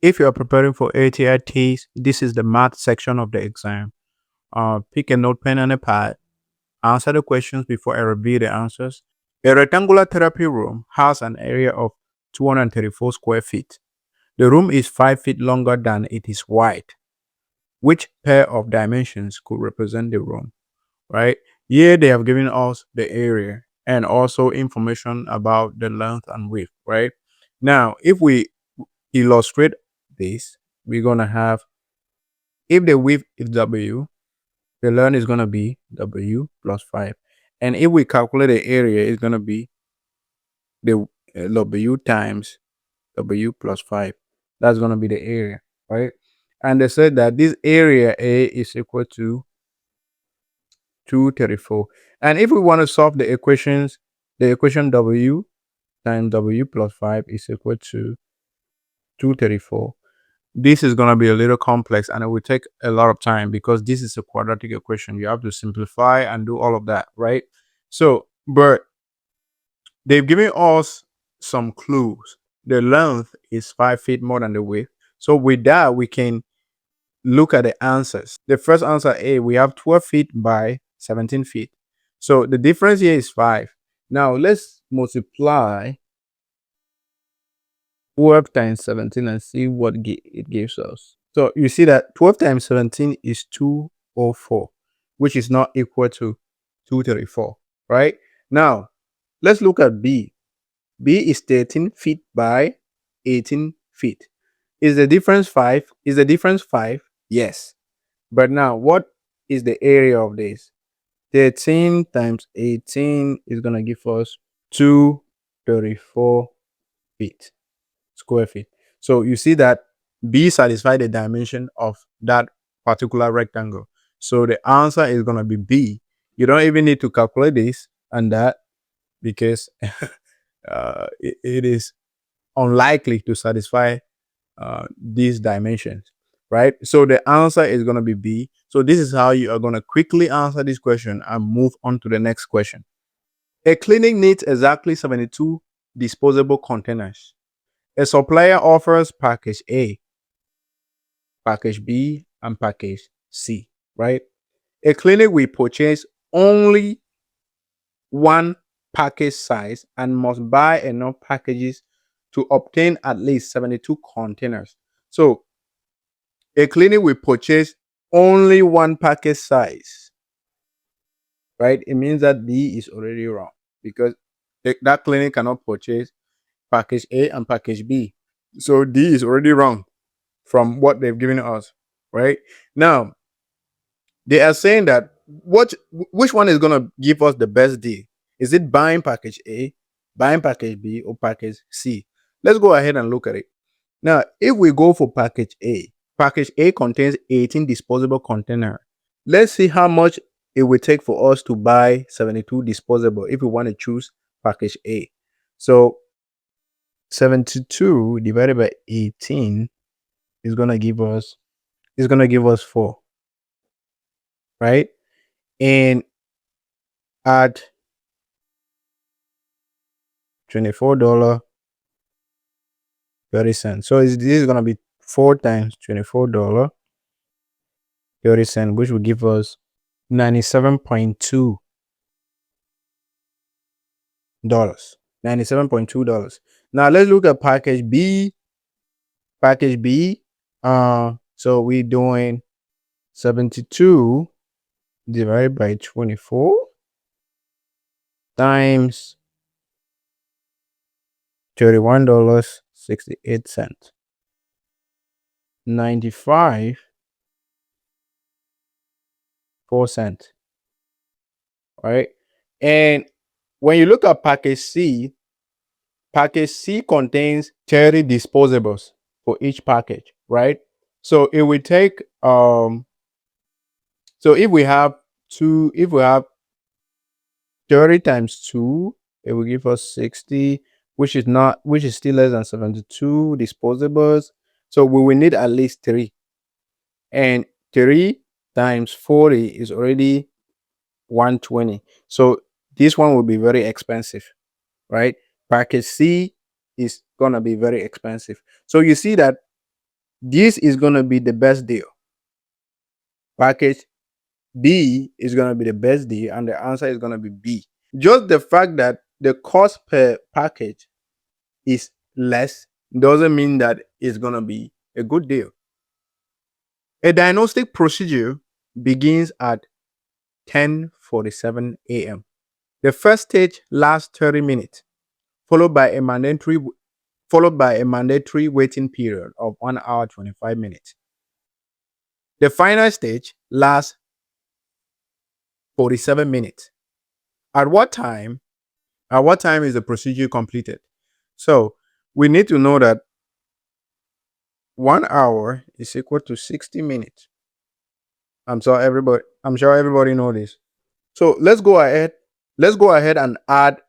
If you are preparing for ATI TEAS, this is the math section of the exam. Pick a note pen and a pad. Answer the questions before I reveal the answers. A rectangular therapy room has an area of 234 square feet. The room is 5 feet longer than it is wide. Which pair of dimensions could represent the room? Right? Here they have given us the area and also information about the length and width, right? Now, if we illustrate this, we're gonna have, if the width is W, the length is gonna be W plus 5. And if we calculate the area, it's gonna be the W times W plus 5. That's gonna be the area, right? And they said that this area A is equal to 234. And if we want to solve the equations, the equation W times W plus 5 is equal to 234. This is going to be a little complex and it will take a lot of time because this is a quadratic equation. You have to simplify and do all of that, right? So, but they've given us some clues. The length is 5 feet more than the width. So with that, we can look at the answers. The first answer A, we have 12 feet by 17 feet. So the difference here is 5. Now let's multiply 12 times 17 and see what it gives us. So you see that 12 times 17 is 204, which is not equal to 234, right? Now let's look at B. B is 13 feet by 18 feet. Is the difference 5? Is the difference 5? Yes. But now, what is the area of this? 13 times 18 is going to give us 234 feet, square feet. So you see that B satisfies the dimension of that particular rectangle. So the answer is going to be B. You don't even need to calculate this and that because it is unlikely to satisfy these dimensions, right? So the answer is going to be B. So this is how you are going to quickly answer this question and move on to the next question. A clinic needs exactly 72 disposable containers. A supplier offers package A, package B, and package C, right? A clinic will purchase only one package size and must buy enough packages to obtain at least 72 containers. So a clinic will purchase only one package size, right? It means that B is already wrong because that clinic cannot purchase package A and package B. So D is already wrong from what they've given us, right? Now, they are saying that which one is going to give us the best deal? Is it buying package A, buying package B, or package C? Let's go ahead and look at it. Now, if we go for package A contains 18 disposable container. Let's see how much it will take for us to buy 72 disposable if we want to choose package A. So 72 divided by 18 is gonna give us 4, right? And at $24.30. So this is gonna be 4 times $24.30, which will give us $97.2. $97.2. Now let's look at package B. Package B. So we're doing 72 divided by 24 times $31.68. 95.4 cents. Right? And when you look at package C contains 30 disposables for each package, right? So it will take so if we have 30 times 2, it will give us 60, which is still less than 72 disposables. So we will need at least 3. And 3 times 40 is already 120. So this one will be very expensive, right? Package C is gonna be very expensive. So you see that This is going to be the best deal. Package B is going to be the best deal, and the answer is going to be B. Just the fact that the cost per package is less doesn't mean that it's going to be a good deal. A diagnostic procedure begins at 10:47 a.m. The first stage lasts 30 minutes, followed by a mandatory waiting period of 1 hour 25 minutes. The final stage lasts 47 minutes. At what time? At what time is the procedure completed? So we need to know that 1 hour is equal to 60 minutes. I'm sure everybody know this. So let's go ahead. Let's go ahead and add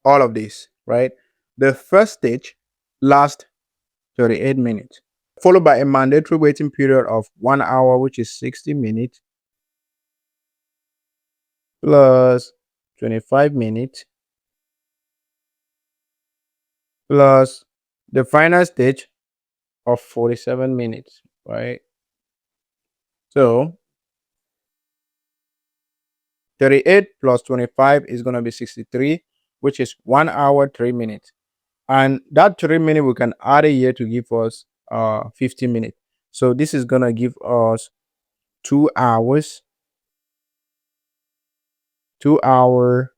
all of this, right? The first stage lasts 38 minutes, followed by a mandatory waiting period of 1 hour, which is 60 minutes, plus 25 minutes, plus the final stage of 47 minutes, right? So 38 plus 25 is going to be 63, which is 1 hour 3 minutes. And that 3 minutes we can add a year to give us 50 minutes. So this is going to give us 2 hours, 2 hour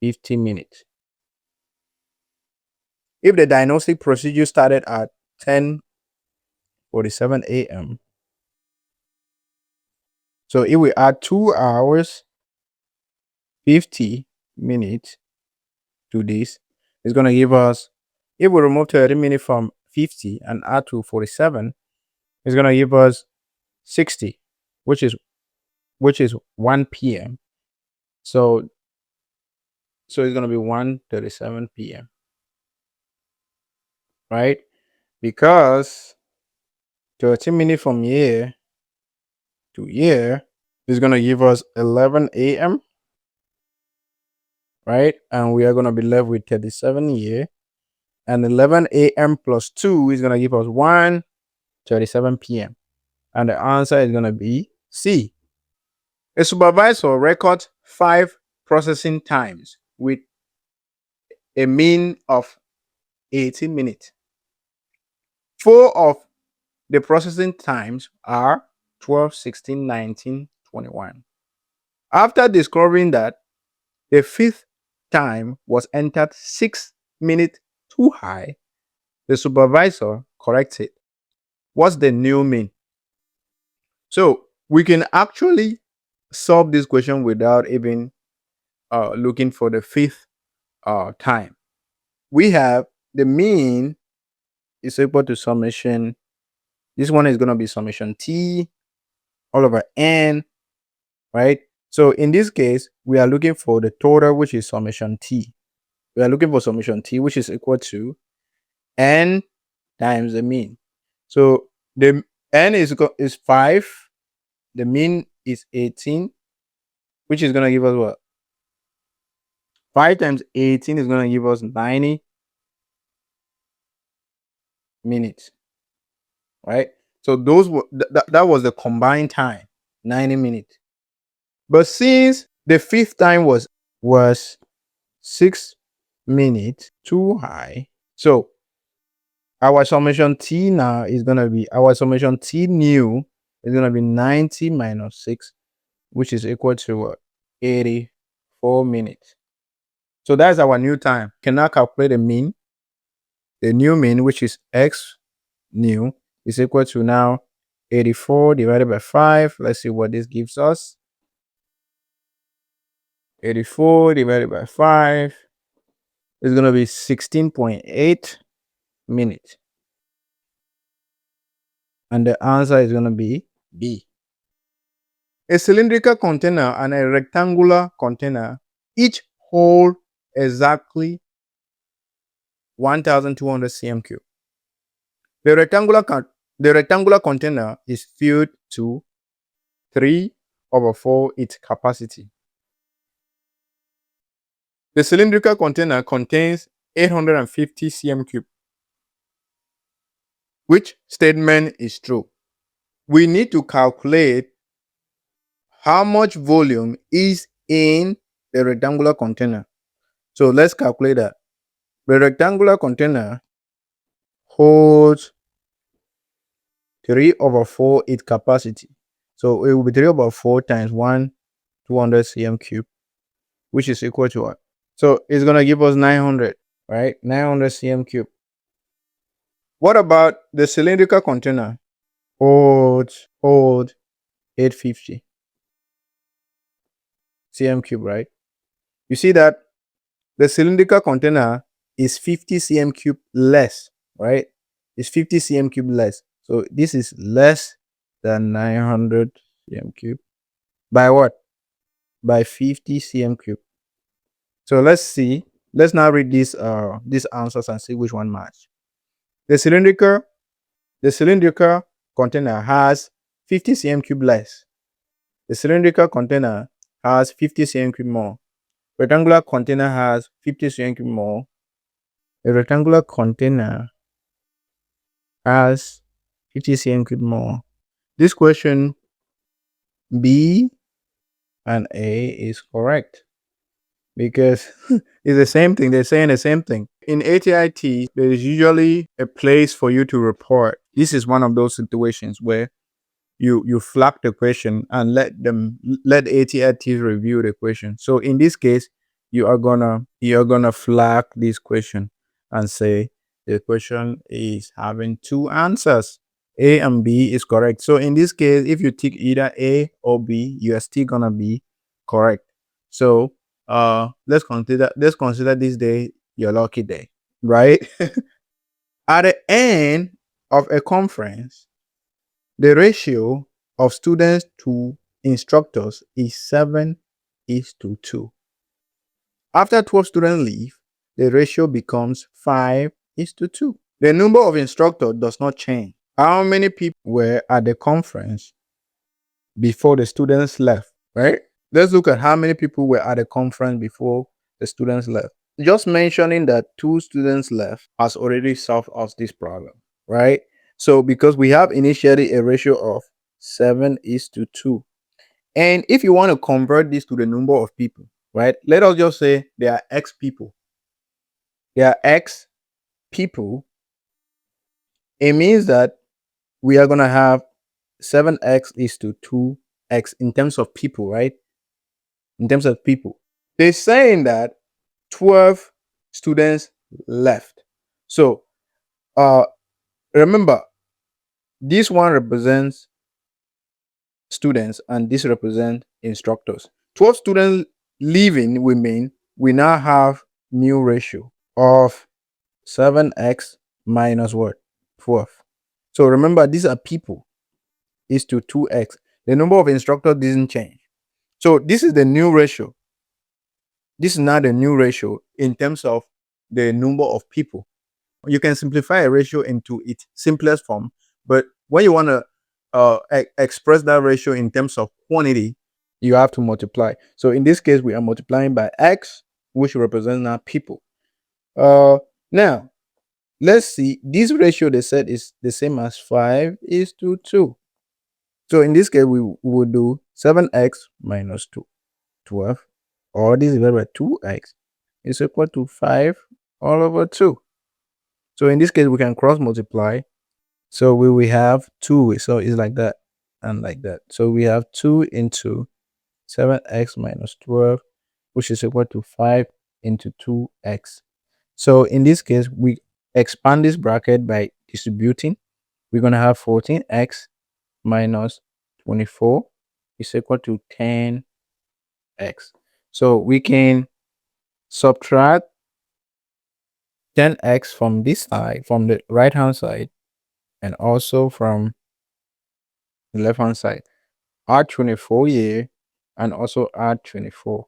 50 minutes. If the diagnostic procedure started at 10:47 a.m., so if we add 2 hours 50 minutes to this, it's going to give us, if we remove 30 minutes from 50 and add to 47, it's going to give us 60, which is 1 p.m. So it's going to be 1:37 p.m. right? Because 30 minutes from here to here is going to give us 11 a.m., right? And we are going to be left with 37 here. And 11 a.m. plus 2 is going to give us 1:37 p.m. And the answer is going to be C. A supervisor records 5 processing times with a mean of 18 minutes. 4 of the processing times are 12, 16, 19, 21. After discovering that the 5th time was entered 6 minutes too high, the supervisor corrects it. What's the new mean? So we can actually solve this question without even looking for the 5th time. We have the mean is equal to summation. This one is going to be summation t all over n, right? So in this case, we are looking for the total, which is summation t. We are looking for summation t, which is equal to n times the mean. So the n is 5, the mean is 18, which is going to give us what? 5 times 18 is going to give us 90 minutes, right? So those were that was the combined time, 90 minutes. But since the 5th time was 6 minutes too high, so our summation t now is going to be, our summation t new is going to be 90 minus 6, which is equal to what? 84 minutes. So that's our new time. Can now calculate the mean. The new mean, which is x new, is equal to now 84 divided by 5. Let's see what this gives us. 84 divided by 5 is going to be 16.8 minutes. And the answer is going to be B. A cylindrical container and a rectangular container each hold exactly 1,200 cm3. The rectangular container is filled to 3/4 its capacity. The cylindrical container contains 850 cm3. Which statement is true? We need to calculate how much volume is in the rectangular container. So let's calculate that. The rectangular container holds 3 over 4 its capacity. So it will be 3 over 4 times 1, 200 cm cube, which is equal to what? So it's going to give us 900, right? 900 cm cube. What about the cylindrical container? Hold 850 cm cube, right? You see that the cylindrical container is 50 cm cube less, right? It's 50 cm cube less. So this is less than 900 cm cube. By what? By 50 cm cube. So let's see. Let's now read these answers and see which one match. The cylindrical container has 50 cm cube less. The cylindrical container has 50 cm cube more. Rectangular container has 50 cm cube more. A rectangular container has 50 cm cube more. This question B and A is correct because it's the same thing. They're saying the same thing. In ATI, there is usually a place for you to report. This is one of those situations where you flag the question and let ATI teas review the question. So in this case, you're gonna flag this question and say the question is having two answers. A and B is correct. So in this case, if you tick either A or B, you are still gonna be correct. So let's consider this day your lucky day, right? At the end of a conference, the ratio of students to instructors is 7:2. After 12 students leave, the ratio becomes 5:2. The number of instructors does not change. How many people were at the conference before the students left, right? Let's look at how many people were at the conference before the students left. Just mentioning that 2 students left has already solved us this problem, right? So because we have initially a ratio of 7:2. And if you want to convert this to the number of people, right? Let us just say there are X people. There are X people. It means that we are going to have 7x is to 2x in terms of people, right? In terms of people. They're saying that 12 students left. So remember, this one represents students and this represents instructors. 12 students leaving will mean we now have new ratio of 7x minus what? 12. So remember, these are people is to 2x. The number of instructors didn't change. So this is the new ratio. This is now the new ratio in terms of the number of people. You can simplify a ratio into its simplest form, but when you want to express that ratio in terms of quantity, you have to multiply. So in this case, we are multiplying by x, which represents now people. Now, let's see. This ratio they said is the same as 5:2. So in this case, we would do 7x minus 12, or this divided by 2x is equal to 5 all over 2. So in this case, we can cross multiply. So we will have 2. So it's like that and like that. So we have 2 into 7x minus 12, which is equal to 5 into 2x. So in this case, we expand this bracket by distributing. We're going to have 14x minus 24 is equal to 10x. So we can subtract 10x from this side, from the right hand side, and also from the left hand side. Add 24 here and also add 24.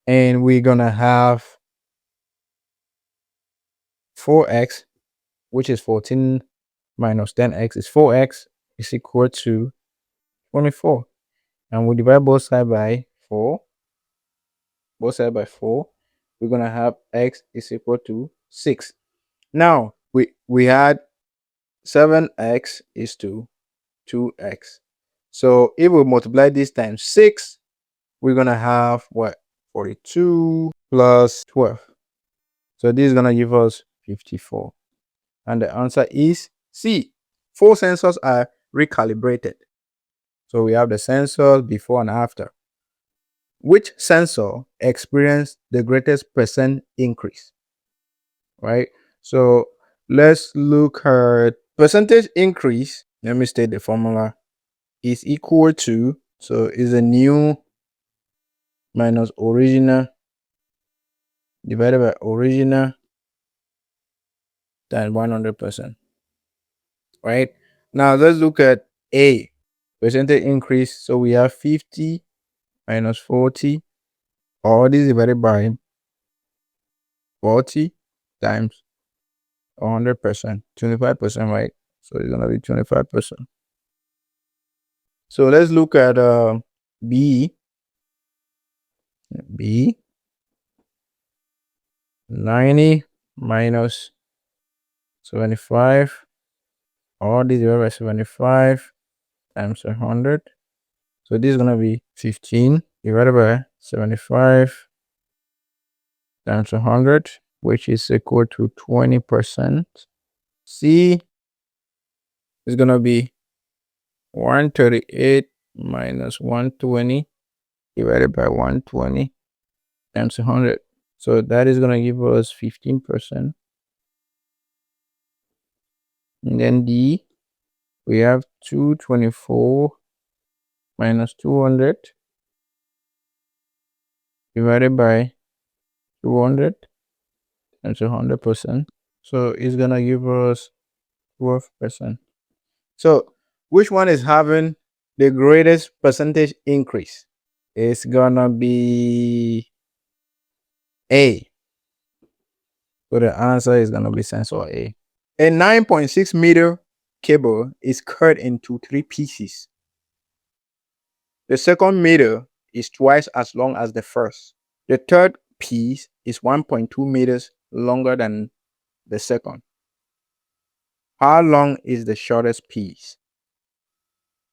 And we're gonna have 4x, which is 14 minus 10x is 4x is equal to 24. And we divide both sides by 4. Both sides by 4. We're gonna have x is equal to 6. Now we had 7x is to 2x. So if we multiply this times 6, we're going to have what? 42 plus 12. So this is going to give us 54. And the answer is C. 4 sensors are recalibrated. So we have the sensors before and after. Which sensor experienced the greatest percent increase? Right? So let's look at percentage increase. Let me state the formula is equal to, so is a new minus original divided by original times 100%. Right? Now let's look at A, percentage increase. So we have 50 minus 40, all this divided by 40 times 100%, 25%, right? So it's gonna be 25%. So let's look at B. B 90 minus 75, all this divided by 75 times 100. So this is gonna be 15 divided by 75 times 100, which is equal to 20%. C is gonna be 138 minus 120 divided by 120 times 100. So that is gonna give us 15%. And then D, we have 224 minus 200 divided by 200 times 100%. So it's gonna give us 12%. So which one is having the greatest percentage increase? It's gonna be A. So the answer is gonna be sensor A. A 9.6 meter cable is cut into 3 pieces. The second meter is twice as long as the first. The third piece is 1.2 meters longer than the second. How long is the shortest piece?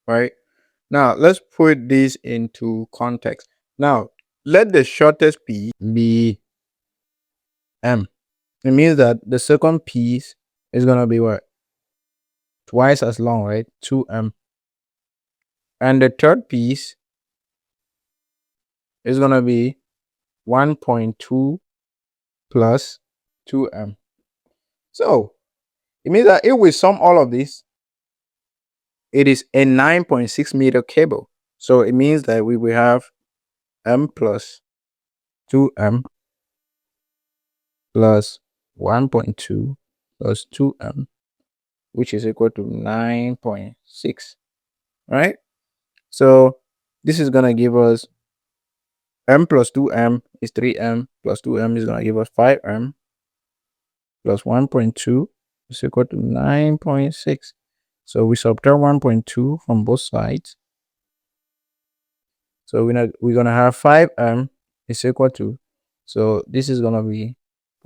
Right? Now, let's put this into context. Now, let the shortest piece be M. It means that the second piece is going to be what? Twice as long, right? 2M. And the third piece is going to be 1.2 plus 2M. So, it means that if we sum all of this, it is a 9.6 meter cable. So, it means that we will have M plus 2M plus 1.2 plus 2M, which is equal to 9.6, right? So this is going to give us M plus 2M is 3M plus 2M is going to give us 5M plus 1.2 is equal to 9.6. So we subtract 1.2 from both sides. So we're going to have 5M is equal to, so this is going to be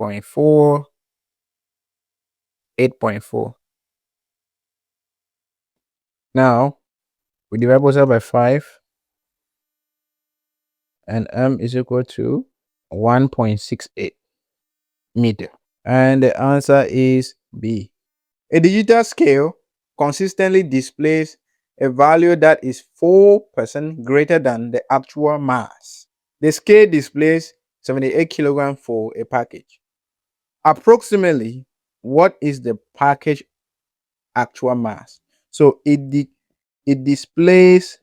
0.4, 8.4. Now we divide both sides by 5 and M is equal to 1.68 meter. And the answer is B. A digital scale consistently displays a value that is 4% greater than the actual mass. The scale displays 78 kilograms for a package. Approximately, what is the package actual mass? So it displays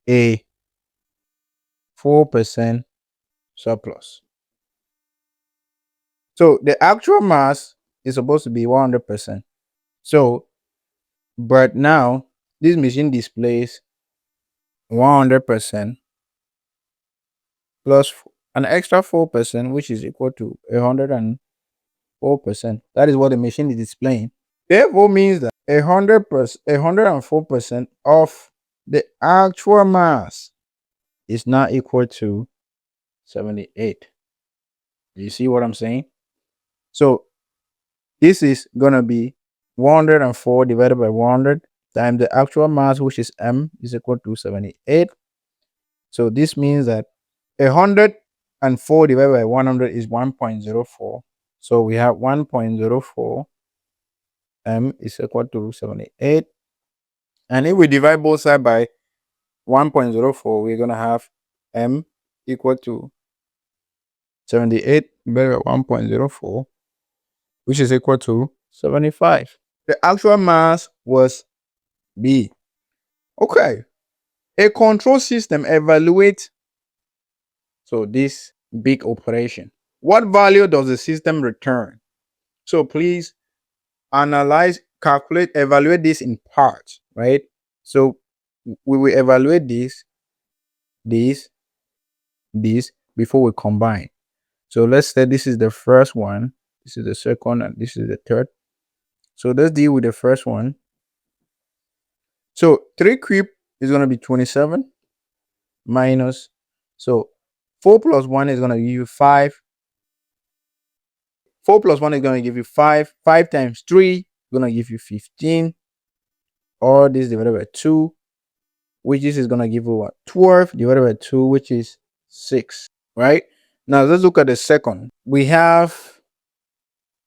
a 4% surplus. So the actual mass is supposed to be 100%. So, but now this machine displays 100% plus an extra 4%, which is equal to 104%. That is what the machine is displaying. Therefore, means that 104% of the actual mass is not equal to 78. You see what I'm saying? So this is gonna be 104 divided by 100 times the actual mass, which is m, is equal to 78. So this means that 104 divided by 100 is 1.04. So we have 1.04 m is equal to 78. And if we divide both sides by 1.04, we're going to have m equal to 78 divided by 1.04, which is equal to 75. The actual mass was B. Okay. A control system evaluates this big operation. What value does the system return? So please analyze, calculate, evaluate this in parts, right? So we will evaluate this before we combine. So let's say this is the first one, this is the second, and this is the third. So let's deal with the first one. So 3 cubed is going to be 27 minus, so 4 plus 1 is going to give you 5. 4 plus 1 is going to give you 5. 5 times 3 is going to give you 15. All this divided by 2, which is going to give you what? 12 divided by 2, which is 6, right? Now let's look at the second. We have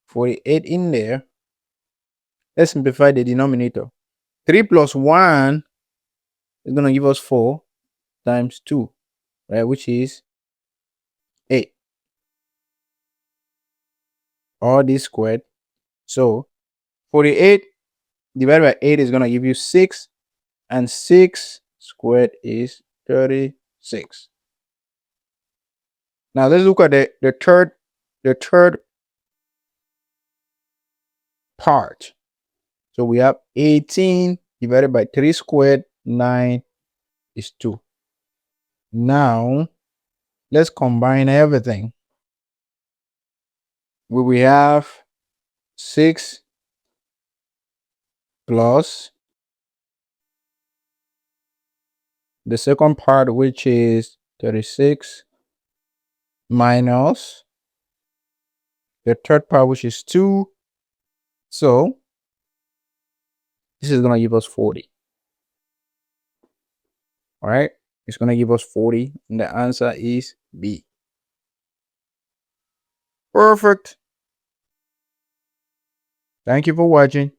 48 in there. Let's simplify the denominator. 3 plus 1 is going to give us 4 times 2, right? Which is 8. All this squared. So 48 divided by 8 is going to give you 6. And 6 squared is 36. Now let's look at the third part. So we have 18 divided by 3 squared, 9 is 2. Now let's combine everything. We have 6 plus the second part, which is 36, minus the third part, which is 2. So this is going to give us 40. All right, it's going to give us 40, and the answer is B. Perfect. Thank you for watching.